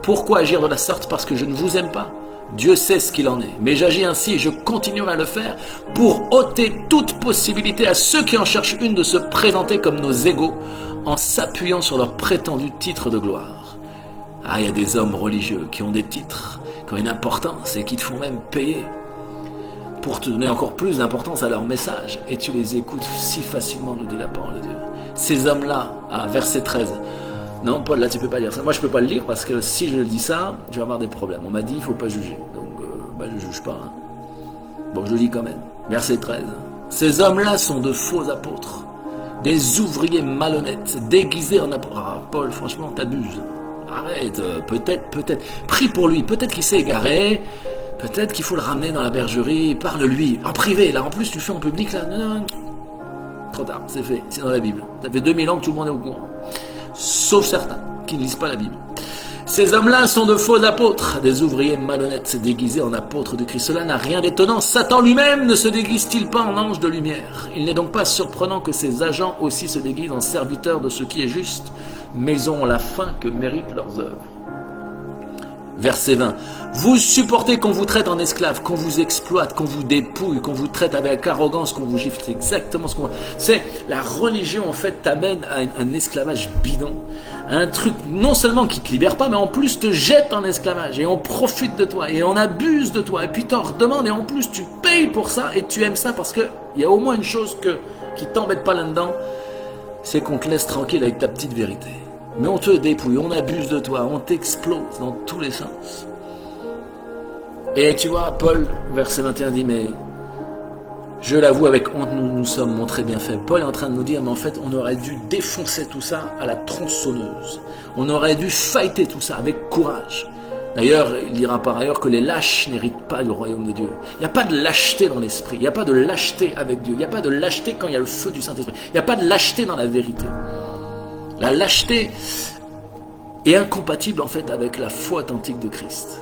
Pourquoi agir de la sorte? Parce que je ne vous aime pas. Dieu sait ce qu'il en est, mais j'agis ainsi et je continuerai à le faire pour ôter toute possibilité à ceux qui en cherchent une de se présenter comme nos égaux en s'appuyant sur leur prétendu titre de gloire. Ah, il y a des hommes religieux qui ont des titres, qui ont une importance et qui te font même payer pour te donner encore plus d'importance à leur message. Et tu les écoutes si facilement, nous dit la parole de Dieu. Ces hommes-là, verset 13, non, Paul, là, tu peux pas lire ça. Moi, je peux pas le lire parce que si je dis ça, je vais avoir des problèmes. On m'a dit, il faut pas juger. Donc, je juge pas. Hein. Bon, je lis quand même. Verset 13. Ces hommes-là sont de faux apôtres, des ouvriers malhonnêtes, déguisés en apôtres. Ah, Paul, franchement, t'abuses. Arrête, peut-être. Prie pour lui. Peut-être qu'il s'est égaré. Peut-être qu'il faut le ramener dans la bergerie. Parle-lui. En privé, là. En plus, tu fais en public, là. Non. Trop tard, c'est fait. C'est dans la Bible. Ça fait 2000 ans que tout le monde est au courant. Sauf certains qui ne lisent pas la Bible. Ces hommes-là sont de faux apôtres, des ouvriers malhonnêtes déguisés en apôtres de Christ. Cela n'a rien d'étonnant. Satan lui-même ne se déguise-t-il pas en ange de lumière? Il n'est donc pas surprenant que ses agents aussi se déguisent en serviteurs de ce qui est juste, mais ils ont la fin que méritent leurs œuvres. Verset 20. Vous supportez qu'on vous traite en esclave, qu'on vous exploite, qu'on vous dépouille, qu'on vous traite avec arrogance, qu'on vous gifle. C'est exactement ce qu'on... C'est la religion, en fait, t'amène à un esclavage bidon. Un truc, non seulement qui te libère pas, mais en plus te jette en esclavage. Et on profite de toi, et on abuse de toi. Et puis t'en redemandes, et en plus tu payes pour ça, et tu aimes ça parce que il y a au moins une chose qui t'embête pas là-dedans, c'est qu'on te laisse tranquille avec ta petite vérité. Mais on te dépouille, on abuse de toi, on t'explose dans tous les sens. Et tu vois, Paul, verset 21 dit, mais je l'avoue avec honte, nous sommes montrés bien faibles. Paul est en train de nous dire, mais en fait, on aurait dû défoncer tout ça à la tronçonneuse. On aurait dû fighter tout ça avec courage. D'ailleurs, il dira par ailleurs que les lâches n'héritent pas du royaume de Dieu. Il n'y a pas de lâcheté dans l'esprit, il n'y a pas de lâcheté avec Dieu, il n'y a pas de lâcheté quand il y a le feu du Saint-Esprit, il n'y a pas de lâcheté dans la vérité. La lâcheté est incompatible en fait avec la foi authentique de Christ.